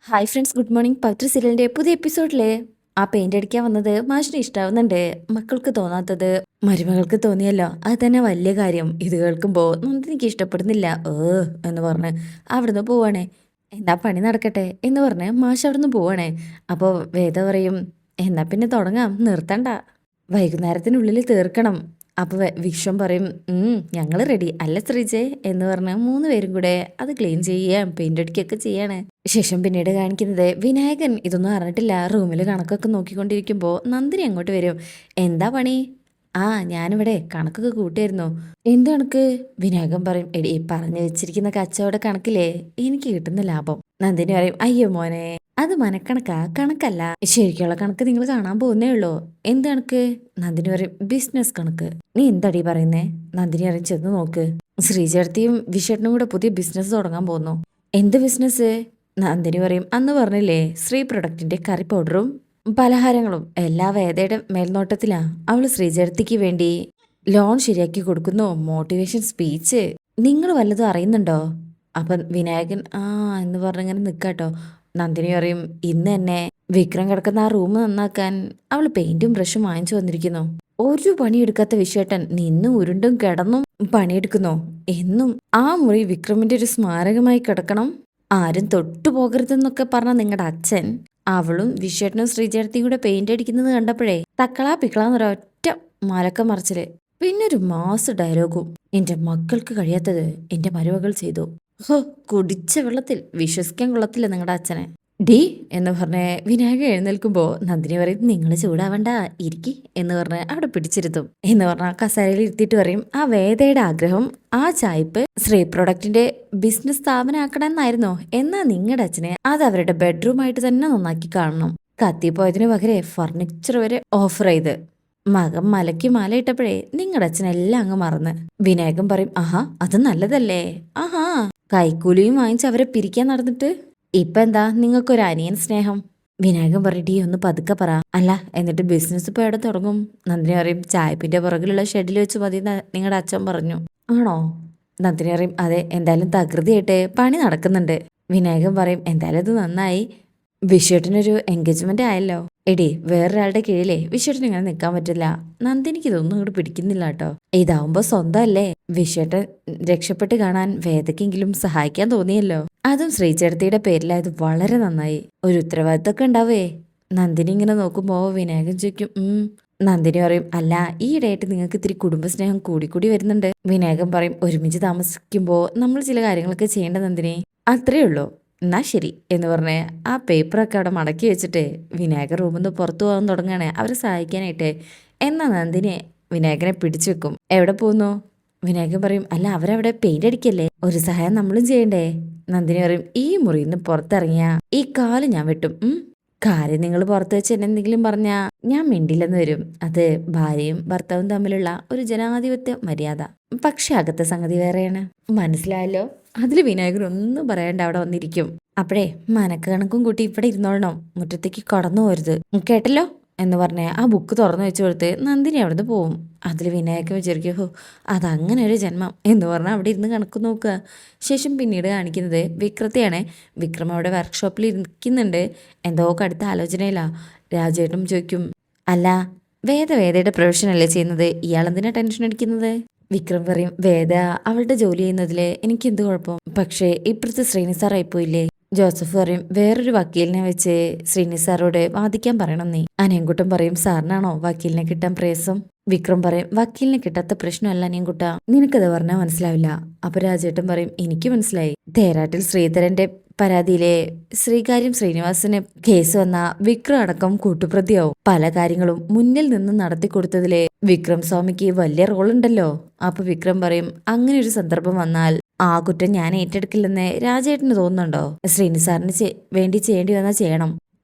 Hi friends, good morning. Pavithra സീരിയലിന്റെ പുതിയ എപ്പിസോഡില് ആ പെയിന്റ് അടിക്കാൻ വന്നത് മാഷിന് ഇഷ്ടാവുന്നുണ്ട്. മക്കൾക്ക് തോന്നാത്തത് മരുമകൾക്ക് തോന്നിയല്ലോ, അത് തന്നെ വലിയ കാര്യം. ഇത് കേൾക്കുമ്പോ നന്ദിനിക്ക് ഇഷ്ടപ്പെടുന്നില്ല. എന്ന് പറഞ്ഞ് അവിടുന്ന് പോവാണേ. എന്നാ പണി നടക്കട്ടെ എന്ന് പറഞ്ഞ് മാഷ് അവിടുന്ന് പോവാണേ. അപ്പോൾ വേദ പറയും, എന്നാ പിന്നെ തുടങ്ങാം, നിർത്തണ്ട, വൈകുന്നേരത്തിനുള്ളിൽ തീർക്കണം. അപ്പോൾ വിശ്വം പറയും, ഞങ്ങൾ റെഡി അല്ല ശ്രീജെ എന്ന് പറഞ്ഞ് 3 പേരും കൂടെ അത് ക്ലീൻ ചെയ്യാം, പെയിന്റ് അടിക്കുകയൊക്കെ ചെയ്യാണ്. ശേഷം പിന്നീട് കാണിക്കുന്നത് വിനായകൻ ഇതൊന്നും അറിഞ്ഞിട്ടില്ല. റൂമിൽ കണക്കൊക്കെ നോക്കിക്കൊണ്ടിരിക്കുമ്പോൾ നന്ദിനി അങ്ങോട്ട് വരും. എന്താ പണി? ആ, ഞാനിവിടെ കണക്കൊക്കെ കൂട്ടിയായിരുന്നു. എന്ത് കണക്ക്? വിനായകൻ പറയും, എടി പറഞ്ഞു വെച്ചിരിക്കുന്ന കച്ചവട കണക്കില്ലേ എനിക്ക് കിട്ടുന്ന ലാഭം. നന്ദിനി പറയും, അയ്യോ മോനെ, അത് മനക്കണക്കാ, കണക്കല്ല. ശരിക്കുള്ള കണക്ക് നിങ്ങൾ കാണാൻ പോകുന്നേ ഉള്ളൂ. എന്ത് കണക്ക്? നന്ദിനി പറയും, ബിസിനസ് കണക്ക്. നീ എന്താടി പറയുന്നേ? നന്ദിനി പറയും, ചെന്ന് നോക്ക്, ശ്രീചേർത്തിയും വിഷേട്ടനും കൂടെ പുതിയ ബിസിനസ് തുടങ്ങാൻ പോകുന്നു. എന്ത് ബിസിനസ്? നന്ദിനി പറയും, അന്ന് പറഞ്ഞില്ലേ ശ്രീ പ്രൊഡക്റ്റിന്റെ കറി പൗഡറും പലഹാരങ്ങളും എല്ലാ വേദയുടെ മേൽനോട്ടത്തിലാ. അവള് ശ്രീചേർത്തിക്ക് വേണ്ടി ലോൺ ശരിയാക്കി കൊടുക്കുന്നു, മോട്ടിവേഷൻ സ്പീച്ച്. നിങ്ങൾ വല്ലതും അറിയുന്നുണ്ടോ? അപ്പം വിനായകൻ ആ എന്ന് പറഞ്ഞിങ്ങനെ നിൽക്കാട്ടോ. നന്ദിനി പറയും, ഇന്ന് തന്നെ വിക്രം കിടക്കുന്ന ആ റൂം നന്നാക്കാൻ അവൾ പെയിന്റും ബ്രഷും വാങ്ങിച്ചു വന്നിരിക്കുന്നു. ഒരു പണിയെടുക്കാത്ത വിശ്വേട്ടൻ നിന്നും ഉരുണ്ടും കിടന്നും പണിയെടുക്കുന്നു. എന്നും ആ മുറി വിക്രമിന്റെ ഒരു സ്മാരകമായി കിടക്കണം, ആരും തൊട്ടു പോകരുതെന്നൊക്കെ പറഞ്ഞ നിങ്ങളുടെ അച്ഛൻ അവളും വിശ്വേട്ടനും ശ്രീചേർത്തിയും കൂടെ പെയിന്റ് അടിക്കുന്നത് കണ്ടപ്പോഴേ തക്കളാ പിക്കളാന്നൊരൊറ്റ മലക്ക മറിച്ചില്. പിന്നൊരു മാസ് ഡയലോഗും, എന്റെ മക്കൾക്ക് കഴിയാത്തത് എന്റെ മരുമകൾ ചെയ്തു. ഹോ, കുടിച്ച വെള്ളത്തിൽ വിശ്വസിക്കാൻ കൊള്ളത്തില്ല നിങ്ങളുടെ അച്ഛനെ. ഡി എന്ന് പറഞ്ഞ് വിനായകൻ എഴുന്നേൽക്കുമ്പോ നന്ദിനി പറയും, നിങ്ങൾ ചൂടാവണ്ട, ഇരിക്കി എന്ന് പറഞ്ഞ് അവിടെ പിടിച്ചിരുത്തും. എന്ന് പറഞ്ഞ കസേരയിൽ ഇരുത്തിയിട്ട് പറയും, ആ വേദയുടെ ആഗ്രഹം ആ ചായ്പ് ശ്രീ പ്രൊഡക്റ്റിന്റെ ബിസിനസ് സ്ഥാപനമാക്കണമെന്നായിരുന്നോ? എന്നാ നിങ്ങളുടെ അച്ഛനെ അത് അവരുടെ ബെഡ്റൂമായിട്ട് തന്നെ നന്നാക്കി കാണണം. കത്തിപ്പോയതിനു പകരെ ഫർണിച്ചർ വരെ ഓഫർ ചെയ്ത് മകൻ മലയ്ക്ക് മാലയിട്ടപ്പോഴേ നിങ്ങളുടെ അച്ഛൻ എല്ലാം അങ്ങ് മറന്ന്. വിനായകൻ പറയും, ആഹാ, അത് നല്ലതല്ലേ. ആഹാ, കൈക്കൂലിയും വാങ്ങിച്ച് അവരെ പിരിക്കാൻ നടന്നിട്ട് ഇപ്പൊ എന്താ നിങ്ങൾക്കൊരു അനിയൻ സ്നേഹം? വിനായകൻ പറയും, ഒന്ന് പതുക്കെ പറ. അല്ല, എന്നിട്ട് ബിസിനസ് ഇപ്പൊ എവിടെ തുടങ്ങും? നന്ദിനി പറയും, ചായപ്പിന്റെ പുറകിലുള്ള ഷെഡിൽ വെച്ച് മതി നിങ്ങളുടെ അച്ഛൻ പറഞ്ഞു. ആണോ? നന്ദിനി പറയും, അതെ, എന്തായാലും തകൃതിയായിട്ട് പണി നടക്കുന്നുണ്ട്. വിനായകൻ പറയും, എന്തായാലും ഇത് നന്നായി, വിശ്വേട്ടനൊരു എൻഗേജ്മെന്റ് ആയല്ലോ. എടി, വേറൊരാളുടെ കീഴിലേ വിശ്വേട്ടന് ഇങ്ങനെ നിൽക്കാൻ പറ്റില്ല. നന്ദിനിക്ക് ഇതൊന്നും ഇങ്ങോട്ട് പിടിക്കുന്നില്ല കേട്ടോ. ഇതാവുമ്പോ സ്വന്തം അല്ലേ. വിശ്വേട്ടൻ രക്ഷപ്പെട്ട് കാണാൻ വേദക്കെങ്കിലും സഹായിക്കാൻ തോന്നിയല്ലോ, അതും ശ്രീചേർത്തിയുടെ പേരിലായത് വളരെ നന്നായി. ഒരു ഉത്തരവാദിത്തമൊക്കെ ഉണ്ടാവേ. നന്ദിനി ഇങ്ങനെ നോക്കുമ്പോ വിനായകൻ ചോദിക്കും, നന്ദിനി പറയും, അല്ല, ഈയിടെയായിട്ട് നിങ്ങൾക്ക് ഇത്തിരി കുടുംബസ്നേഹം കൂടിക്കൂടി വരുന്നുണ്ട്. വിനായകൻ പറയും, ഒരുമിച്ച് താമസിക്കുമ്പോൾ നമ്മൾ ചില കാര്യങ്ങളൊക്കെ ചെയ്യേണ്ട നന്ദിനി, അത്രേ ഉള്ളൂ. എന്നാ ശരി എന്ന് പറഞ്ഞ് ആ പേപ്പറൊക്കെ അവിടെ മടക്കി വെച്ചിട്ട് വിനായകൻ റൂമിൽ നിന്ന് പുറത്തു പോകാൻ തുടങ്ങുകയാണ് അവരെ സഹായിക്കാനായിട്ട്. എന്നാ നന്ദിനി വിനായകനെ പിടിച്ചു വെക്കും. എവിടെ പോകുന്നു? വിനായകൻ പറയും, അല്ല, അവരവിടെ പെയിന്റ് അടിക്കല്ലേ, ഒരു സഹായം നമ്മളും ചെയ്യണ്ടേ. നന്ദിനി പറയും, ഈ മുറിയിൽ നിന്ന് പുറത്തിറങ്ങിയ ഈ കാല് ഞാൻ വെട്ടും. കാര്യം നിങ്ങൾ പുറത്ത് വെച്ച് എന്നെ എന്തെങ്കിലും പറഞ്ഞാ ഞാൻ മിണ്ടില്ലെന്ന് വരും. അത് ഭാര്യയും ഭർത്താവും തമ്മിലുള്ള ഒരു ജനാധിപത്യ മര്യാദ. പക്ഷെ അകത്തെ സംഗതി വേറെയാണ്. മനസ്സിലായല്ലോ? അതിൽ വിനായകൻ ഒന്നും പറയാണ്ട് അവിടെ വന്നിരിക്കും. അപ്പോഴേ മനക്ക് കണക്കും കൂട്ടി ഇവിടെ ഇരുന്നോളണം, മുറ്റത്തേക്ക് കടന്നു പോരുത്, കേട്ടല്ലോ എന്ന് പറഞ്ഞ് ആ ബുക്ക് തുറന്നു വെച്ച് കൊടുത്ത് നന്ദിനി അവിടുന്ന് പോവും. അതിൽ വിനായകൻ വിചാരിക്കും, ഹോ, അതങ്ങനെ ഒരു ജന്മം എന്ന് പറഞ്ഞാൽ അവിടെ ഇരുന്ന് കണക്ക് നോക്കുക. ശേഷം പിന്നീട് കാണിക്കുന്നത് വിക്രത്തെയാണ്. വിക്രം അവിടെ വർക്ക്ഷോപ്പിൽ ഇരിക്കുന്നുണ്ട്, എന്തോ കടുത്ത ആലോചനയിലാ. രാജേട്ടും ചോദിക്കും, അല്ല, വേദയുടെ പ്രൊഫഷൻ അല്ലേ ചെയ്യുന്നത്, ഇയാളെന്തിനാ ടെൻഷൻ അടിക്കുന്നത്? വിക്രം പറയും, വേദ അവളുടെ ജോലി ചെയ്യുന്നതിൽ എനിക്ക് എന്ത് കുഴപ്പം, പക്ഷേ ഇപ്പുറത്ത് ശ്രീനി സാർ ആയിപ്പോയില്ലേ. ജോസഫ് പറയും, വേറൊരു വക്കീലിനെ വെച്ച് ശ്രീനി സാറോട് വാദിക്കാൻ പറയണം നീ. അനിയൻകുട്ടൻ പറയും, സാറിനാണോ വക്കീലിനെ കിട്ടാൻ പ്രയാസം? വിക്രം പറയും, വക്കീലിനെ കിട്ടാത്ത പ്രശ്നമല്ല അനിയൻകുട്ട, നിനക്കത് പറഞ്ഞാൽ മനസ്സിലാവില്ല. അപ്പൊ രാജേട്ടൻ പറയും, എനിക്ക് മനസ്സിലായി. തേരാട്ടിൽ ശ്രീധരന്റെ പരാതിയിലെ ശ്രീകാര്യം ശ്രീനിവാസന് കേസ് വന്ന വിക്രം അടക്കം കൂട്ടുപ്രതിയാവും. പല കാര്യങ്ങളും മുന്നിൽ നിന്ന് നടത്തിക്കൊടുത്തതിലെ വിക്രം സ്വാമിക്ക് വലിയ റോളുണ്ടല്ലോ. അപ്പൊ വിക്രം പറയും, അങ്ങനെ ഒരു സന്ദർഭം വന്നാൽ ആ കുറ്റം ഞാൻ ഏറ്റെടുക്കില്ലെന്ന് രാജേട്ടന് തോന്നുന്നുണ്ടോ? ശ്രീനി സാറിന് വേണ്ടി ചെയ്യേണ്ടി വന്നാൽ ചെയ്യണം.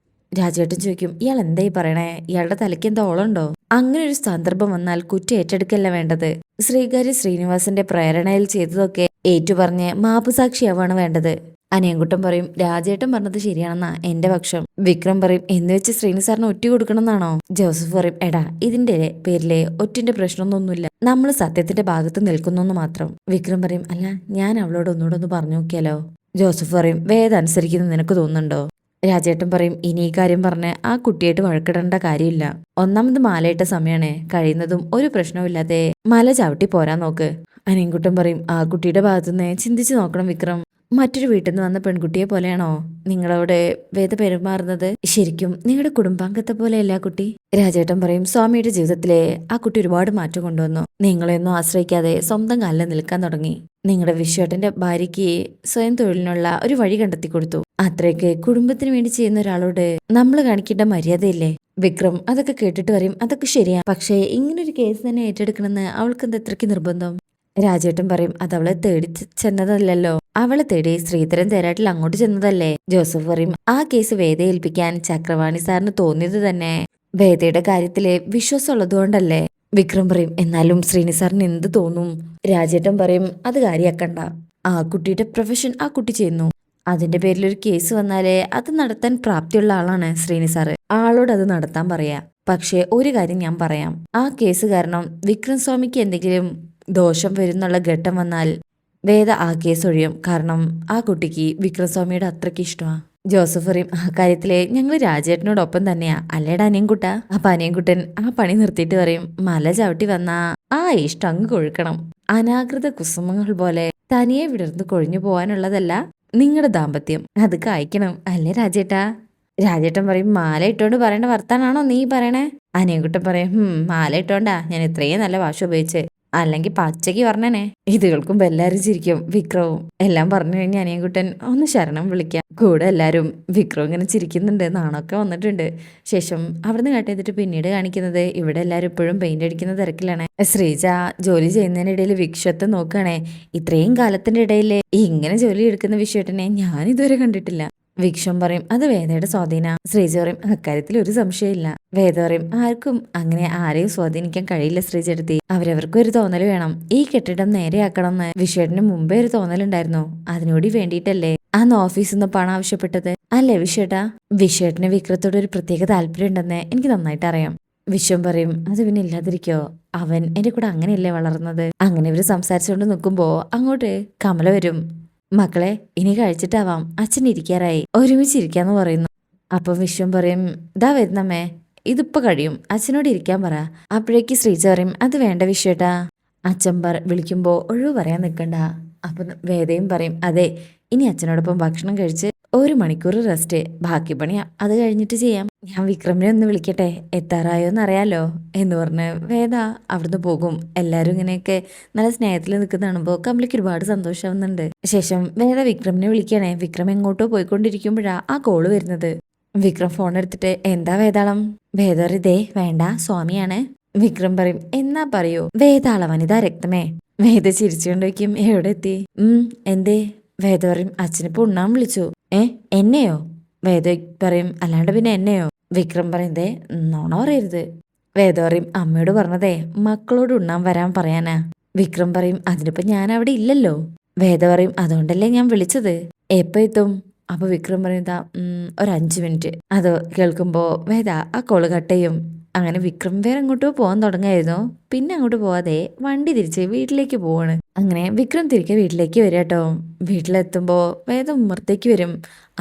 രാജേട്ടൻ ചോദിക്കും, ഇയാൾ എന്തായി പറയണേ, ഇയാളുടെ തലയ്ക്ക് എന്താ ഓളുണ്ടോ? അങ്ങനെ ഒരു സന്ദർഭം വന്നാൽ കുറ്റം ഏറ്റെടുക്കല്ല വേണ്ടത്, ശ്രീകാര്യ ശ്രീനിവാസന്റെ പ്രേരണയിൽ ചെയ്തതൊക്കെ ഏറ്റുപറഞ്ഞ് മാപ്പുസാക്ഷിയാവാണ് വേണ്ടത്. അനിയൻകുട്ടൻ പറയും, രാജേട്ടൻ പറഞ്ഞത് ശരിയാണെന്നാ എന്റെ പക്ഷം. വിക്രം പറയും, എന്ന് വെച്ച് ശ്രീനി സാറിന് ഒറ്റ കൊടുക്കണം എന്നാണോ? ജോസഫ് പറയും, എടാ, ഇതിന്റെ പേരിലെ ഒറ്റിന്റെ പ്രശ്നമൊന്നുമില്ല, നമ്മൾ സത്യത്തിന്റെ ഭാഗത്ത് നിൽക്കുന്നു മാത്രം. വിക്രം പറയും, അല്ല, ഞാൻ അവളോട് ഒന്നുകൂടെ ഒന്ന് പറഞ്ഞു നോക്കിയാലോ? ജോസഫ് പറയും, വേദ അനുസരിക്കുന്നത് നിനക്ക് തോന്നുന്നുണ്ടോ? രാജേട്ടൻ പറയും ഇനി ഈ കാര്യം പറഞ്ഞ് ആ കുട്ടിയായിട്ട് വഴക്കിടേണ്ട കാര്യമില്ല. ഒന്നാമത് മാലയിട്ട സമയമാണ്, കഴിയുന്നതും ഒരു പ്രശ്നവുമില്ലാതെ മല ചവിട്ടി പോരാൻ നോക്ക്. അനിയൻകുട്ടൻ പറയും ആ കുട്ടിയുടെ ഭാഗത്തുനിന്ന് ചിന്തിച്ചു നോക്കണം വിക്രം. മറ്റൊരു വീട്ടിൽ നിന്ന് വന്ന പെൺകുട്ടിയെ പോലെയാണോ നിങ്ങളോട് വേദ പെരുമാറുന്നത്? ശരിക്കും നിങ്ങളുടെ കുടുംബാംഗത്തെ പോലെയല്ല ആ കുട്ടി. രാജേട്ടൻ പറയും സ്വാമിയുടെ ജീവിതത്തിലെ ആ കുട്ടി ഒരുപാട് മാറ്റം കൊണ്ടുവന്നു. നിങ്ങളെയൊന്നും ആശ്രയിക്കാതെ സ്വന്തം കാലിൽ നിൽക്കാൻ തുടങ്ങി. നിങ്ങളുടെ വിശ്വേട്ടന്റെ ഭാര്യയ്ക്ക് സ്വയം തൊഴിലിനുള്ള ഒരു വഴി കണ്ടെത്തി കൊടുത്തു. അത്രയ്ക്ക് കുടുംബത്തിന് വേണ്ടി ചെയ്യുന്ന ഒരാളോട് നമ്മൾ കാണിക്കേണ്ട മര്യാദയില്ലേ? വിക്രം അതൊക്കെ കേട്ടിട്ട് പറയും അതൊക്കെ ശരിയാ, പക്ഷേ ഇങ്ങനൊരു കേസ് തന്നെ ഏറ്റെടുക്കണമെന്ന് അവൾക്ക് എന്താ എത്രയ്ക്ക് നിർബന്ധം? രാജേട്ടൻ പറയും അതവളെ തേടി ചെന്നതല്ലല്ലോ, അവളെ തേടി ശ്രീധരൻ തേരാട്ടിൽ അങ്ങോട്ട് ചെന്നതല്ലേ. ജോസഫ് പറയും ആ കേസ് വേദയെ ഏൽപ്പിക്കാൻ ചക്രവാണി സാറിന് തോന്നിയത് തന്നെ വേദയുടെ കാര്യത്തില് വിശ്വാസം ഉള്ളതുകൊണ്ടല്ലേ. വിക്രം പറയും എന്നാലും ശ്രീനി സാറിന് എന്ത് തോന്നും? രാജേട്ടൻ പറയും അത് കാര്യാക്കണ്ട, ആ കുട്ടിയുടെ പ്രൊഫഷൻ ആ കുട്ടി ചെയ്യുന്നു. അതിന്റെ പേരിൽ ഒരു കേസ് വന്നാലേ അത് നടത്താൻ പ്രാപ്തിയുള്ള ആളാണ് ശ്രീനി സാറ്. ആളോട് അത് നടത്താൻ പറയാ. പക്ഷേ ഒരു കാര്യം ഞാൻ പറയാം, ആ കേസ് കാരണം വിക്രം സ്വാമിക്ക് എന്തെങ്കിലും ദോഷം വരുന്നുള്ള ഘട്ടം വന്നാൽ വേദ ആ കേസ് ഒഴിയും. കാരണം ആ കുട്ടിക്ക് വിക്രംസ്വാമിയുടെ അത്രയ്ക്ക് ഇഷ്ടമാണ്. ജോസഫ് പറയും ആ കാര്യത്തില് ഞങ്ങൾ രാജേട്ടനോടൊപ്പം തന്നെയാ അല്ലേടാ അനിയൻകുട്ട. അപ്പൊ അനിയൻകുട്ടൻ ആ പണി നിർത്തിയിട്ട് പറയും മല ചവിട്ടി വന്നാ ആ ഇഷ്ടം അങ്ങ് കൊഴുക്കണം. അനാകൃത കുസുമങ്ങൾ പോലെ തനിയെ വിടർന്ന് കൊഴിഞ്ഞു പോകാനുള്ളതല്ല നിങ്ങളുടെ ദാമ്പത്യം, അത് കായ്ക്കണം അല്ലേ രാജേട്ടാ. രാജേട്ടൻ പറയും മാല ഇട്ടോണ്ട് പറയേണ്ട വർത്താനാണോ നീ പറയണേ? അനിയൻകുട്ടൻ പറയും മാല ഇട്ടോണ്ടാ ഞാൻ ഇത്രയും നല്ല ഭാഷ ഉപയോഗിച്ച്, അല്ലെങ്കിൽ പച്ചയ്ക്ക് പറഞ്ഞനെ. ഇത് കേൾക്കുമ്പോ എല്ലാരും ചിരിക്കും. വിക്രവും എല്ലാം പറഞ്ഞു കഴിഞ്ഞ അനിയൻകുട്ടൻ ഒന്ന് ശരണം വിളിക്കാം. കൂടെ എല്ലാരും വിക്രം ഇങ്ങനെ ചിരിക്കുന്നുണ്ട്, നാണൊക്കെ വന്നിട്ടുണ്ട്. ശേഷം അവിടുന്ന് കട്ട് ചെയ്തിട്ട് പിന്നീട് കാണിക്കുന്നത് ഇവിടെ എല്ലാരും ഇപ്പോഴും പെയിന്റ് അടിക്കുന്ന തിരക്കിലാണ്. ശ്രീജ ജോലി ചെയ്യുന്നതിനിടയിൽ വിശ്വത്തെ നോക്കുകയാണേ. ഇത്രയും കാലത്തിന്റെ ഇടയിൽ ഇങ്ങനെ ജോലി എടുക്കുന്ന വിശ്വട്ടനെ ഞാൻ ഇതുവരെ കണ്ടിട്ടില്ല. വിക്ഷം പറയും അത് വേദയുടെ സ്വാധീന. ശ്രീജ പറയും അക്കാര്യത്തിൽ ഒരു സംശയമില്ല. വേദ പറയും ആർക്കും അങ്ങനെ ആരെയും സ്വാധീനിക്കാൻ കഴിയില്ല ശ്രീജടുത്തി, അവരവർക്കും ഒരു തോന്നൽ വേണം. ഈ കെട്ടിടം നേരെയാക്കണം എന്ന് വിശ്വേട്ടന് മുമ്പേ ഒരു തോന്നലുണ്ടായിരുന്നു. അതിനോട് വേണ്ടിയിട്ടല്ലേ അന്ന് ഓഫീസിൽ നിന്ന് പണം ആവശ്യപ്പെട്ടത് അല്ലേ വിശ്വേട്ടാ? വിശ്വേട്ടന് വിക്രത്തോട് ഒരു പ്രത്യേക താല്പര്യം ഉണ്ടെന്ന് എനിക്ക് നന്നായിട്ട് അറിയാം. വിശ്വം പറയും അത് പിന്നെ ഇല്ലാതിരിക്കോ, അവൻ എന്റെ കൂടെ അങ്ങനെയല്ലേ വളർന്നത്. അങ്ങനെ ഇവര് സംസാരിച്ചുകൊണ്ട് നിൽക്കുമ്പോ അങ്ങോട്ട് കമല വരും. മക്കളെ ഇനി കഴിച്ചിട്ടാവാം, അച്ഛൻ ഇരിക്കാറായി, ഒരുമിച്ചിരിക്കാന്ന് പറയുന്നു. അപ്പൊ വിശ്വം പറയും ഇതാ വരുന്നമ്മേ, ഇതിപ്പോ കഴിയും, അച്ഛനോട് ഇരിക്കാൻ പറ. അപ്പോഴേക്ക് ശ്രീജ പറയും അത് വേണ്ട വിശ്വേട്ടാ, അച്ഛൻ വിളിക്കുമ്പോ ഒഴിവ് പറയാൻ നിൽക്കണ്ട. അപ്പൊ വേദയും പറയും അതെ, ഇനി അച്ഛനോടൊപ്പം ഭക്ഷണം കഴിച്ച് 1 മണിക്കൂർ റെസ്റ്റ്, ബാക്കി പണി അത് കഴിഞ്ഞിട്ട് ചെയ്യാം. ഞാൻ വിക്രമിനെ ഒന്ന് വിളിക്കട്ടെ, എത്താറായോന്ന് അറിയാലോ എന്ന് പറഞ്ഞ് വേദ അവിടുന്ന് പോകും. എല്ലാരും ഇങ്ങനെയൊക്കെ നല്ല സ്നേഹത്തിൽ നിൽക്കുന്ന കാണുമ്പോൾ കമലയ്ക്ക് ഒരുപാട് സന്തോഷമാവുന്നുണ്ട്. ശേഷം വേദ വിക്രമിനെ വിളിക്കണേ. വിക്രം എങ്ങോട്ടോ പോയിക്കൊണ്ടിരിക്കുമ്പോഴാ ആ കോള് വരുന്നത്. വിക്രം ഫോൺ എടുത്തിട്ട് എന്താ വേതാളം? വേദ ഇതേ വേണ്ട സ്വാമിയാണ്. വിക്രം പറയും എന്നാ പറയൂ വേതാള വനിതാ രക്തമേ. വേദ ചിരിച്ചുകൊണ്ട് വയ്ക്കും എവിടെ എത്തി? എന്തേ? വേദ പറയും അച്ഛനിപ്പോ ഉണ്ണാൻ വിളിച്ചു. എന്നെയോ? വേദ പറയും അല്ലാണ്ട് പിന്നെ എന്നെയോ? വിക്രം പറയുന്നതേ നോണ പറയരുത്. വേദ പറയും അമ്മയോട് പറഞ്ഞതേ മക്കളോട് ഉണ്ണാൻ വരാൻ പറയാനാ. വിക്രം പറയും അതിനിപ്പോ ഞാൻ അവിടെ ഇല്ലല്ലോ. വേദ പറയും അതുകൊണ്ടല്ലേ ഞാൻ വിളിച്ചത്, എപ്പോ എത്തും? അപ്പൊ വിക്രം പറയുന്നതാ ഒരു 5 മിനിറ്റ്. അത് കേൾക്കുമ്പോ വേദ ആ കോള് കട്ട് ചെയ്യും. അങ്ങനെ വിക്രം വേറെ അങ്ങോട്ടോ പോകാൻ തുടങ്ങായിരുന്നു. പിന്നെ അങ്ങോട്ട് പോവാതെ വണ്ടി തിരിച്ച് വീട്ടിലേക്ക് പോവാണ്. അങ്ങനെ വിക്രം തിരികെ വീട്ടിലേക്ക് വരിക കേട്ടോ. വീട്ടിലെത്തുമ്പോ വേദ ഉമ്മറത്തേക്ക് വരും.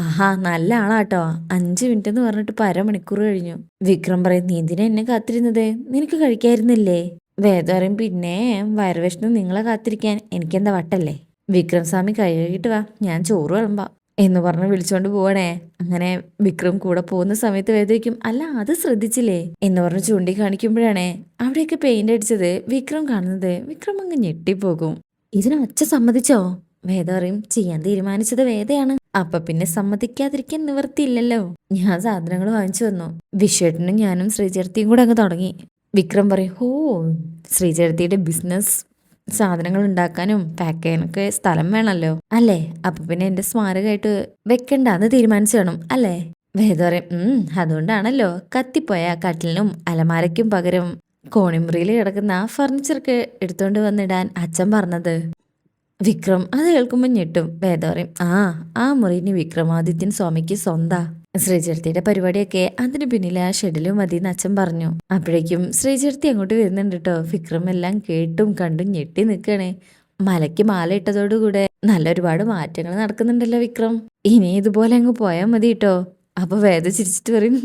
ആഹാ നല്ല ആളാട്ടോ, 5 മിനിറ്റ് എന്ന് പറഞ്ഞിട്ട് ഇപ്പൊ 1/2 മണിക്കൂർ കഴിഞ്ഞു. വിക്രം പറയും നീ എന്തിനാ എന്നെ കാത്തിരുന്നത്, നിനക്ക് കഴിക്കായിരുന്നില്ലേ? വേദ പറയും പിന്നെ വയറുവിശന്ന് നിങ്ങളെ കാത്തിരിക്കാൻ എനിക്കെന്താ വട്ടല്ലേ. വിക്രം സ്വാമി കഴുകിയിട്ട് വാ, ഞാൻ ചോറ് വിളമ്പാം എന്ന് പറഞ്ഞ് വിളിച്ചോണ്ട് പോവാണേ. അങ്ങനെ വിക്രം കൂടെ പോകുന്ന സമയത്ത് വേദയ്ക്കും അല്ല അത് ശ്രദ്ധിച്ചില്ലേ എന്ന് പറഞ്ഞ് ചൂണ്ടിക്കാണിക്കുമ്പോഴാണേ അവിടെയൊക്കെ പെയിന്റ് അടിച്ചത് വിക്രം കാണുന്നത്. വിക്രം അങ്ങ് ഞെട്ടിപ്പോകും. ഇതിന് അച്ഛൻ സമ്മതിച്ചോ? വേദ പറയും ചെയ്യാൻ തീരുമാനിച്ചത് വേദയാണ്, അപ്പൊ പിന്നെ സമ്മതിക്കാതിരിക്കാൻ നിവർത്തിയില്ലല്ലോ. ഞാൻ സാധനങ്ങൾ വാങ്ങിച്ചു വന്നു, വിശ്വേട്ടനും ഞാനും ശ്രീചേർത്തിയും കൂടെ അങ്ങ് തുടങ്ങി. വിക്രം പറയും ഓ ശ്രീചേർത്തിയുടെ ബിസിനസ് സാധനങ്ങൾ ഉണ്ടാക്കാനും പാക്ക് ചെയ്യാനൊക്കെ സ്ഥലം വേണമല്ലോ അല്ലേ, അപ്പൊ പിന്നെ എന്റെ സ്മാരകമായിട്ട് വെക്കണ്ടെന്ന് തീരുമാനിച്ചു കാണും അല്ലേ. വേദ പറയും അതുകൊണ്ടാണല്ലോ കത്തിപ്പോയ കട്ടിലിനും അലമാരയ്ക്കും പകരം കോണിമുറിയിൽ കിടക്കുന്ന ഫർണിച്ചർക്ക് എടുത്തോണ്ട് വന്നിടാൻ അച്ഛൻ പറഞ്ഞത്. വിക്രം അത് കേൾക്കുമ്പോൾ ഞെട്ടും. വേദ പറയും ആ മുറിന് വിക്രമാദിത്യൻ സ്വാമിക്ക് സ്വന്താ. ശ്രീചേർത്തിയുടെ പരിപാടിയൊക്കെ അതിന് പിന്നിൽ ആ ഷെഡിലും മതിയെന്ന് അച്ഛൻ പറഞ്ഞു. അപ്പോഴേക്കും ശ്രീചേർത്തി അങ്ങോട്ട് വരുന്നുണ്ട് കേട്ടോ. വിക്രം എല്ലാം കേട്ടും കണ്ടും ഞെട്ടി നിൽക്കണേ. മലയ്ക്ക് മാല ഇട്ടതോടുകൂടെ നല്ല ഒരുപാട് മാറ്റങ്ങൾ നടക്കുന്നുണ്ടല്ലോ വിക്രം. ഇനി ഇതുപോലെ അങ്ങ് പോയാൽ മതി കേട്ടോ. അപ്പൊ വേദ ചിരിച്ചിട്ട് പറയും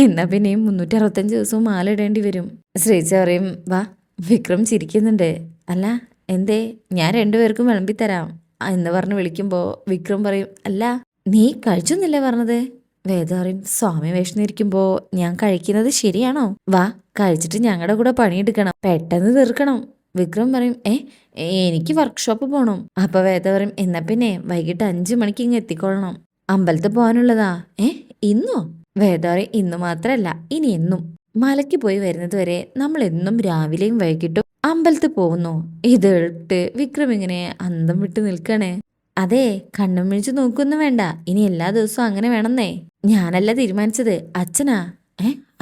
എന്നാ പിന്നെയും 365 ദിവസവും മാല ഇടേണ്ടി വരും. ശ്രീജ പറയും വാ. വിക്രം ചിരിക്കുന്നുണ്ട്. അല്ല എന്തേ, ഞാൻ രണ്ടുപേർക്കും വിളമ്പിത്തരാം എന്ന് പറഞ്ഞ് വിളിക്കുമ്പോ വിക്രം പറയും അല്ല നീ കഴിച്ചൊന്നില്ലേ പറഞ്ഞത്. വേദ പറയും സ്വാമി വിശന്നിരിക്കുമ്പോ ഞാൻ കഴിക്കുന്നത് ശരിയാണോ? വാ, കഴിച്ചിട്ട് ഞങ്ങളുടെ കൂടെ പണിയെടുക്കണം, പെട്ടെന്ന് തീർക്കണം. വിക്രം പറയും എനിക്ക് വർക്ക്ഷോപ്പ് പോണം. അപ്പൊ വേദ പറയും എന്നാ പിന്നെ വൈകിട്ട് 5 മണിക്ക് ഇങ്ങ് എത്തിക്കൊള്ളണം, അമ്പലത്തിൽ പോകാനുള്ളതാ. ഇന്നോ? വേദ പറയും ഇന്ന് മാത്രല്ല ഇനി എന്നും. മലയ്ക്ക് പോയി വരുന്നത് വരെ നമ്മൾ എന്നും രാവിലെയും വൈകിട്ടും അമ്പലത്തിൽ പോകുന്നു. ഇത് കേട്ട് വിക്രം ഇങ്ങനെ അന്തം വിട്ട് നിൽക്കണേ. അതെ, കണ്ണും മിഴിച്ചു നോക്കൊന്നും വേണ്ട, ഇനി എല്ലാ ദിവസവും അങ്ങനെ വേണമെന്നേ. ഞാനല്ല തീരുമാനിച്ചത്, അച്ഛനാ.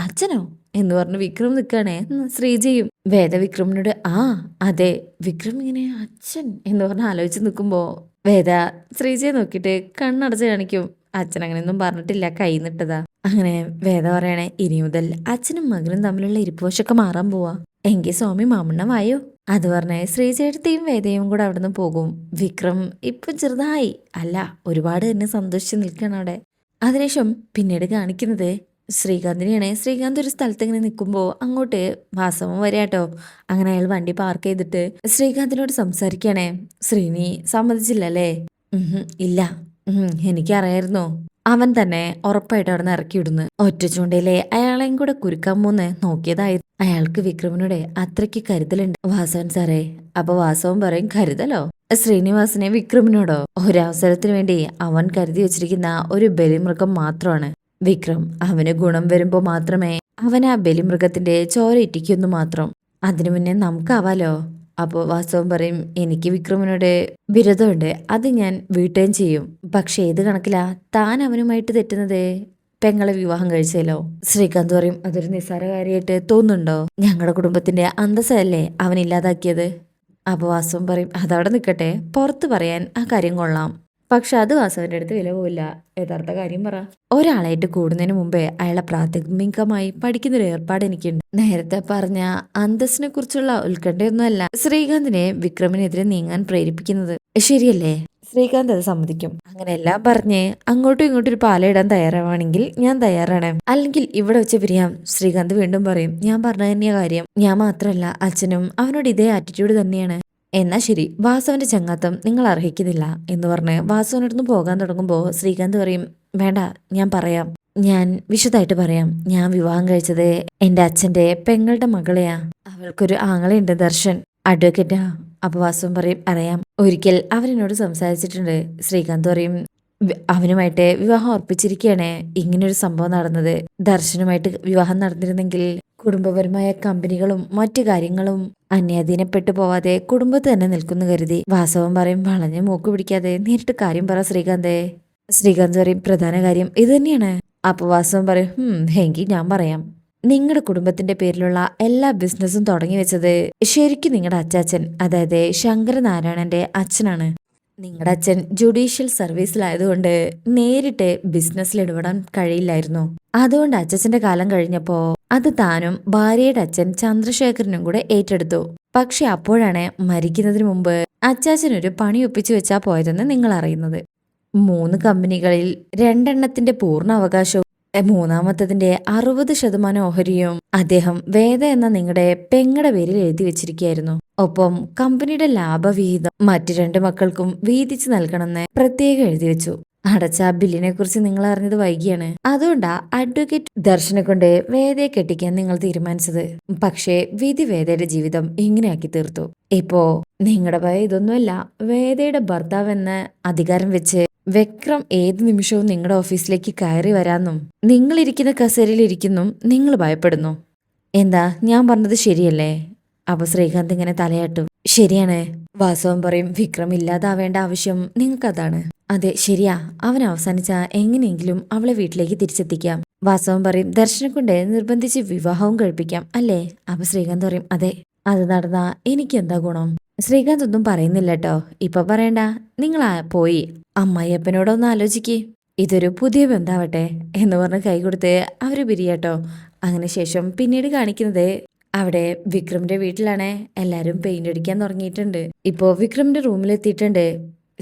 അച്ഛനോ എന്ന് പറഞ്ഞ് വിക്രം നിൽക്കണേ. ശ്രീജയും വേദ വിക്രമിനോട് ആ അതെ. വിക്രം ഇങ്ങനെ അച്ഛൻ എന്ന് പറഞ്ഞ് ആലോചിച്ച് നിൽക്കുമ്പോ വേദ ശ്രീജയെ നോക്കിയിട്ട് കണ്ണടച്ച് കാണിക്കും. അച്ഛൻ അങ്ങനെയൊന്നും പറഞ്ഞിട്ടില്ല, കൈ നിട്ടതാ. അങ്ങനെ വേദ പറയണേ ഇനി മുതൽ അച്ഛനും മകനും തമ്മിലുള്ള ഇരിപ്പോശൊക്കെ മാറാൻ പോവാ. എങ്കിൽ സ്വാമി മാമണ്ണമായോ. അത് പറഞ്ഞ് ശ്രീചേട്ടത്തെയും വേദയും കൂടെ അവിടുന്ന് പോകും. വിക്രം ഇപ്പം ചെറുതായി അല്ല ഒരുപാട് തന്നെ സന്തോഷിച്ച് നിൽക്കണം അവിടെ. അതിനുശേഷം പിന്നീട് കാണിക്കുന്നത് ശ്രീകാന്തിനെയാണ്. ശ്രീകാന്ത് ഒരു സ്ഥലത്ത് ഇങ്ങനെ നിൽക്കുമ്പോൾ അങ്ങോട്ട് വാസവൻ വരാട്ടോ. അങ്ങനെ അയാൾ വണ്ടി പാർക്ക് ചെയ്തിട്ട് ശ്രീകാന്തിനോട് സംസാരിക്കണേ. ശ്രീനി സമ്മതിച്ചില്ലല്ലേ? ഇല്ല. എനിക്കറിയായിരുന്നോ, അവൻ തന്നെ ഉറപ്പായിട്ട് അവിടെ നിന്ന് ഇറക്കിവിടുന്നു. ഒറ്റ ചൂണ്ടയിലെ അയാളെയും കൂടെ കുരുക്കാൻ പോന്ന് നോക്കിയതായിരുന്നു. അയാൾക്ക് വിക്രമിനോട് അത്രയ്ക്ക് കരുതലുണ്ട് വാസവൻ സാറേ. അപ്പൊ വാസവൻ പറയും കരുതലോ? ശ്രീനിവാസനെ വിക്രമിനോടോ? ഒരവസരത്തിന് വേണ്ടി അവൻ കരുതി വെച്ചിരിക്കുന്ന ഒരു ബലിമൃഗം മാത്രമാണ് വിക്രം. അവന് ഗുണം വരുമ്പോ മാത്രമേ അവൻ ആ ബലിമൃഗത്തിന്റെ ചോര ഇറ്റിക്കുന്നു മാത്രം. അതിനു മുന്നേ നമുക്കാവാലോ. അപ്പോൾ വാസവൻ പറയും എനിക്ക് വിക്രമിനോട് വിരോധമുണ്ട്, അത് ഞാൻ വീട്ടുകയും ചെയ്യും. പക്ഷെ ഏത് കണക്കിലാ താൻ അവനുമായിട്ട് തെറ്റുന്നത്? പെങ്ങളെ വിവാഹം കഴിച്ചല്ലോ. ശ്രീകാന്ത് പറയും അതൊരു നിസ്സാര കാര്യമായിട്ട് തോന്നുന്നുണ്ടോ? ഞങ്ങളുടെ കുടുംബത്തിന്റെ അന്തസ്സല്ലേ അവൻ ഇല്ലാതാക്കിയത്. അപ്പോൾ വാസവൻ പറയും അതവിടെ നിൽക്കട്ടെ, പുറത്ത് പറയാൻ ആ കാര്യം കൊള്ളാം, പക്ഷെ അത് വാസവന്റെ അടുത്ത് വില പോവില്ല. യഥാർത്ഥ കാര്യം പറ. ഒരാളായിട്ട് കൂടുന്നതിന് മുമ്പേ അയാളെ പ്രാഥമികമായി പഠിക്കുന്നൊരു ഏർപ്പാട് എനിക്കുണ്ട്. നേരത്തെ പറഞ്ഞ അന്തസ്സിനെ കുറിച്ചുള്ള ഉത്കണ്ഠയൊന്നുമല്ല ശ്രീകാന്തിനെ വിക്രമിനെതിരെ നീങ്ങാൻ പ്രേരിപ്പിക്കുന്നത്. ശരിയല്ലേ? ശ്രീകാന്ത് അത് സമ്മതിക്കും. അങ്ങനെ എല്ലാം പറഞ്ഞ് അങ്ങോട്ടും ഇങ്ങോട്ടും ഒരു പാലയിടാൻ തയ്യാറാവാണെങ്കിൽ ഞാൻ തയ്യാറാണ്, അല്ലെങ്കിൽ ഇവിടെ വെച്ച് പിരിയാം. ശ്രീകാന്ത് വീണ്ടും പറയും ഞാൻ പറഞ്ഞ തന്നെയാ കാര്യം. ഞാൻ മാത്രമല്ല അച്ഛനും അവനോട് ഇതേ ആറ്റിറ്റ്യൂഡ് തന്നെയാണ്. എന്നാ ശരി, വാസവന്റെ ചങ്ങാത്തം നിങ്ങൾ അർഹിക്കുന്നില്ല എന്ന് പറഞ്ഞ് വാസവനടുന്ന് പോകാൻ തുടങ്ങുമ്പോൾ ശ്രീകാന്ത് പറയും വേണ്ട, ഞാൻ പറയാം, ഞാൻ വിശദമായിട്ട് പറയാം. ഞാൻ വിവാഹം കഴിച്ചത് എന്റെ അച്ഛന്റെ പെങ്ങളുടെ മകളെയാ. അവൾക്കൊരു ആങ്ങളയുണ്ട്, ദർശൻ, അഡ്വക്കേറ്റാ. അപ്പൊ വാസവൻ പറയും അറിയാം, ഒരിക്കൽ അവരെന്നോട് സംസാരിച്ചിട്ടുണ്ട്. ശ്രീകാന്ത് പറയും അവനുമായിട്ട് വിവാഹം ഉറപ്പിച്ചിരിക്കുകയാണ്. ഇങ്ങനൊരു സംഭവം നടന്നത് ദർശനുമായിട്ട് വിവാഹം നടന്നിരുന്നെങ്കിൽ കുടുംബപരമായ കമ്പനികളും മറ്റു കാര്യങ്ങളും അന്യാധീനപ്പെട്ടു പോവാതെ കുടുംബത്ത് തന്നെ നിൽക്കുന്നു കരുതി. വാസവൻ പറയും വളഞ്ഞ് മൂക്ക് പിടിക്കാതെ നേരിട്ട് കാര്യം പറ ശ്രീകാന്തേ. ശ്രീകാന്ത് പറയും പ്രധാന കാര്യം ഇത് തന്നെയാണ്. അപ്പൊ വാസവൻ പറയും എങ്കിൽ ഞാൻ പറയാം. നിങ്ങളുടെ കുടുംബത്തിന്റെ പേരിലുള്ള എല്ലാ ബിസിനസ്സും തുടങ്ങി വെച്ചത് ശരിക്കും നിങ്ങളുടെ അച്ചാച്ചൻ, അതായത് ശങ്കരനാരായണന്റെ അച്ഛനാണ്. നിങ്ങളുടെ അച്ഛൻ ജുഡീഷ്യൽ സർവീസിലായതുകൊണ്ട് നേരിട്ട് ബിസിനസ്സിൽ ഇടപെടാൻ കഴിയില്ലായിരുന്നു. അതുകൊണ്ട് അച്ഛച്ചന്റെ കാലം കഴിഞ്ഞപ്പോ അത് താനും ഭാര്യയുടെ അച്ഛൻ ചന്ദ്രശേഖരനും കൂടെ ഏറ്റെടുത്തു. പക്ഷെ അപ്പോഴാണ് മരിക്കുന്നതിന് മുമ്പ് അച്ചാച്ചനൊരു പണി ഒപ്പിച്ചു വെച്ചാ പോയതെന്ന് നിങ്ങൾ അറിയുന്നത്. 3 കമ്പനികളിൽ 2 പൂർണ്ണ അവകാശവും മൂന്നാമത്തതിന്റെ 60% ഓഹരിയും അദ്ദേഹം വേദ എന്ന നിങ്ങളുടെ പെങ്ങടെ പേരിൽ എഴുതി വെച്ചിരിക്കുകയായിരുന്നു. ഒപ്പം കമ്പനിയുടെ ലാഭവിഹിതം മറ്റു 2 മക്കൾക്കും വീതിച്ചു നൽകണമെന്ന് പ്രത്യേകം എഴുതി വെച്ചു. അടച്ച ബില്ലിനെ കുറിച്ച് നിങ്ങൾ അറിഞ്ഞത് വൈകിയാണ്. അതുകൊണ്ടാ അഡ്വക്കേറ്റ് ദർശനെ കൊണ്ട് വേദയെ കെട്ടിക്കാൻ നിങ്ങൾ തീരുമാനിച്ചത്. പക്ഷേ വിധി വേദയുടെ ജീവിതം ഇങ്ങനെയാക്കി തീർത്തു. ഇപ്പോ നിങ്ങളുടെ ഭയം ഇതൊന്നുമല്ല. വേദയുടെ ഭർത്താവെന്ന അധികാരം വെച്ച് വിക്രം ഏത് നിമിഷവും നിങ്ങളുടെ ഓഫീസിലേക്ക് കയറി വരാന്നും നിങ്ങളിരിക്കുന്ന കസേരയിൽ ഇരിക്കുന്നും നിങ്ങൾ ഭയപ്പെടുന്നു. എന്താ ഞാൻ പറഞ്ഞത് ശരിയല്ലേ? അപ്പൊ ശ്രീകാന്ത് ഇങ്ങനെ തലയാട്ടും. ശരിയാണ്. വാസവൻ പറയും വിക്രം ഇല്ലാതാവേണ്ട ആവശ്യം നിങ്ങൾക്കതാണ്. അതെ ശരിയാ, അവൻ അവസാനിച്ച എങ്ങനെയെങ്കിലും അവളെ വീട്ടിലേക്ക് തിരിച്ചെത്തിക്കാം. വാസവൻ പറയും ദർശനെ കൊണ്ട് നിർബന്ധിച്ച് വിവാഹവും കഴിപ്പിക്കാം അല്ലേ? അപ്പൊ ശ്രീകാന്ത് പറയും അതെ. അത് നടന്നാ എനിക്ക് എന്താ ഗുണം? ശ്രീകാന്ത് ഒന്നും പറയുന്നില്ല കേട്ടോ. ഇപ്പൊ പറയണ്ട, നിങ്ങൾ പോയി അമ്മായിയപ്പനോടൊന്ന് ആലോചിക്ക്. ഇതൊരു പുതിയ ബന്ധാവട്ടെ എന്ന് പറഞ്ഞ് കൈ കൊടുത്ത് അവര് പിരിയാട്ടോ. അങ്ങനെ ശേഷം പിന്നീട് കാണിക്കുന്നത് അവിടെ വിക്രമിന്റെ വീട്ടിലാണ്. എല്ലാരും പെയിന്റ് അടിക്കാൻ തുടങ്ങിയിട്ടുണ്ട്. ഇപ്പോ വിക്രമിന്റെ റൂമിലെത്തിയിട്ടുണ്ട്.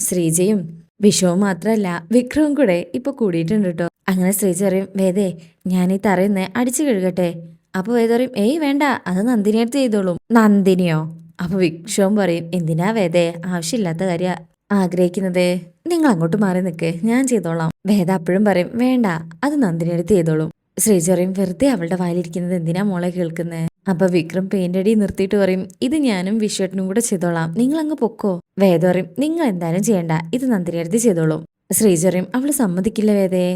ശ്രീജയും വിഷവും മാത്രല്ല വിക്രവും കൂടെ ഇപ്പൊ കൂടിയിട്ടുണ്ട് കേട്ടോ. അങ്ങനെ ശ്രീജ പറയും വേദേ ഞാൻ ഈ തറയുന്ന അടിച്ചു കഴുകട്ടെ. അപ്പൊ വേദ പറയും ഏയ് വേണ്ട, അത് നന്ദിനിയടുത്ത് ചെയ്തോളും. നന്ദിനിയോ? അപ്പൊ വിക്ഷോം പറയും എന്തിനാ വേദേ ആവശ്യമില്ലാത്ത കാര്യ ആഗ്രഹിക്കുന്നത്, നിങ്ങൾ അങ്ങോട്ട് മാറി നിൽക്ക്, ഞാൻ ചെയ്തോളാം. വേദ അപ്പോഴും പറയും വേണ്ട, അത് നന്ദിനിയടുത്ത് ചെയ്തോളും. ശ്രീജ പറയും വെറുതെ അവളുടെ വായിലിരിക്കുന്നത് എന്തിനാ മോളെ കേൾക്കുന്നത്. അപ്പൊ വിക്രം പെയിന്റ് അടി നിർത്തിയിട്ട് പറയും ഇത് ഞാനും വിശ്വട്ടനും കൂടെ ചെയ്തോളാം, നിങ്ങൾ അങ്ങ് പൊക്കോ. വേദ പറയും നിങ്ങൾ എന്തായാലും ചെയ്യണ്ട, ഇത് നന്ദിനിയടുത്ത് ചെയ്തോളും. ശ്രീജ പറയും അവള് സമ്മതിക്കില്ല വേദേ.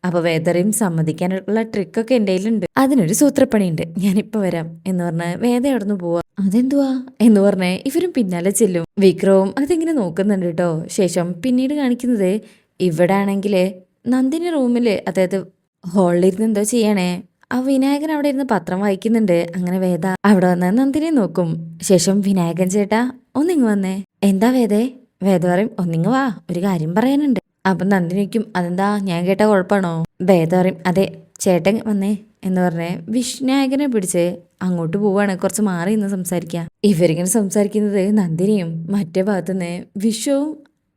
അപ്പൊ വേദറയും സമ്മതിക്കാനുള്ള ട്രിക്കൊക്കെ എൻ്റെ കയ്യിലുണ്ട്, അതിനൊരു സൂത്രപ്പണിയുണ്ട്, ഞാനിപ്പോ വരാം എന്ന് പറഞ്ഞ് വേദ അവിടുന്ന് പോവാ. അതെന്തുവാ എന്ന് പറഞ്ഞ് ഇവരും പിന്നാലെ ചെല്ലും. വിക്രവും അതിങ്ങനെ നോക്കുന്നുണ്ട് കേട്ടോ. ശേഷം പിന്നീട് കാണിക്കുന്നത് ഇവിടെ ആണെങ്കില് നന്ദിനി റൂമില് അതായത് ഹാളിലിരുന്ന് എന്തോ ചെയ്യണേ. ആ വിനായകൻ അവിടെ ഇരുന്ന് പത്രം വായിക്കുന്നുണ്ട്. അങ്ങനെ വേദ അവിടെ വന്ന് നന്ദിനെ നോക്കും. ശേഷം വിനായകൻ ചേട്ടാ ഒന്നിങ്ങ് വന്നേ. എന്താ വേദേ? വേദ പറയും ഒന്നിങ്ങ് വാ, ഒരു കാര്യം പറയാനുണ്ട്. അപ്പൊ നന്ദിനിക്കും അതെന്താ ഞാൻ കേട്ട കുഴപ്പമാണോ? വേദ പറയും അതെ ചേട്ടൻ വന്നേ എന്ന് പറഞ്ഞ് വിനായകനെ പിടിച്ച് അങ്ങോട്ട് പോവാണ്. കുറച്ച് മാറി നിന്ന് സംസാരിക്കുക. ഇവരിങ്ങനെ സംസാരിക്കുന്നത് നന്ദിനിയും മറ്റേ ഭാഗത്തുനിന്ന് വിശ്വവും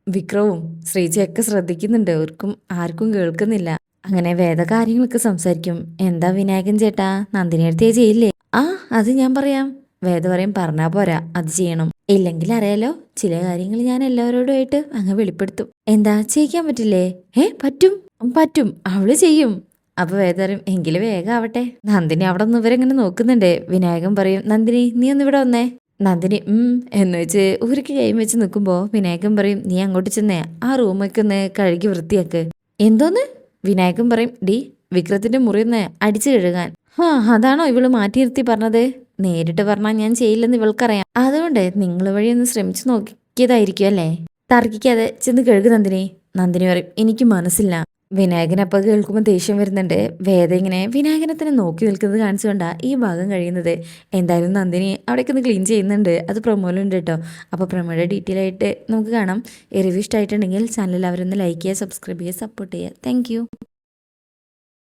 വിക്രവും ശ്രീജയൊക്കെ ശ്രദ്ധിക്കുന്നുണ്ട്. ആർക്കും കേൾക്കുന്നില്ല. അങ്ങനെ വേദ കാര്യങ്ങളൊക്കെ സംസാരിക്കും. എന്താ വിനായകൻ ചേട്ടാ നന്ദിനിയടുത്തേ ചെയ്യില്ലേ? ആ അത് ഞാൻ പറയാം. വേദ പറയും പറഞ്ഞാ പോരാ, അത് ചെയ്യണം. ഇല്ലെങ്കിൽ അറിയാലോ ചില കാര്യങ്ങൾ ഞാൻ എല്ലാവരോടുമായിട്ട് അങ്ങ് വെളിപ്പെടുത്തും. എന്താ ചെയ്യിക്കാൻ പറ്റില്ലേ? പറ്റും പറ്റും, അവള് ചെയ്യും. അപ്പൊ വേദ പറയും എങ്കിലും വേഗം ആവട്ടെ. നന്ദിനി അവിടെ നിന്ന് ഇവരെങ്ങനെ നോക്കുന്നുണ്ട്. വിനായകൻ പറയും നന്ദിനി നീ ഒന്ന് ഇവിടെ വന്നേ. നന്ദിനി എന്ന് വെച്ച് ഊరికి കൈ വെച്ച് നിൽക്കുമ്പോ വിനായകൻ പറയും നീ അങ്ങോട്ട് ചെന്നേ ആ റൂമൊക്കെ ഒന്ന് കഴുകി വൃത്തിയാക്ക്. എന്തോന്ന്? വിനായകൻ പറയും ഡി വിക്രത്തിന്റെ മുറിയൊന്ന് അടിച്ചു കഴുകാൻ. അതാണോ ഇവള് മാറ്റി പറഞ്ഞത്? നേരിട്ട് പറഞ്ഞാൽ ഞാൻ ചെയ്യില്ലെന്ന് ഇവൾക്കറിയാം. അതുകൊണ്ട് നിങ്ങൾ വഴി ഒന്ന് ശ്രമിച്ചു നോക്കിയതായിരിക്കും അല്ലേ? തർക്കിക്കാതെ ചെന്ന് കഴുകു നന്ദിനി. നന്ദിനി പറയും എനിക്ക് മനസ്സില്ല. വിനായകൻ അപ്പൊ കേൾക്കുമ്പോൾ ദേഷ്യം വരുന്നുണ്ട്. വേദ ഇങ്ങനെ വിനായകനെ തന്നെ നോക്കി നിൽക്കുന്നത് കാണിച്ചുകൊണ്ടാ ഈ ഭാഗം കഴിയുന്നത്. എന്തായാലും നന്ദിനി അവിടേക്ക് ഒന്ന് ക്ലീൻ ചെയ്യുന്നുണ്ട്. അത് പ്രൊമോയിലുണ്ട് കേട്ടോ. അപ്പോൾ പ്രൊമോയുടെ ഡീറ്റെയിൽ ആയിട്ട് നമുക്ക് കാണാം. റിവ്യൂ ഇഷ്ടമായിട്ടുണ്ടെങ്കിൽ ചാനൽ അവരൊന്ന് ലൈക്ക് ചെയ്യുക, സബ്സ്ക്രൈബ് ചെയ്യുക, സപ്പോർട്ട് ചെയ്യുക. താങ്ക്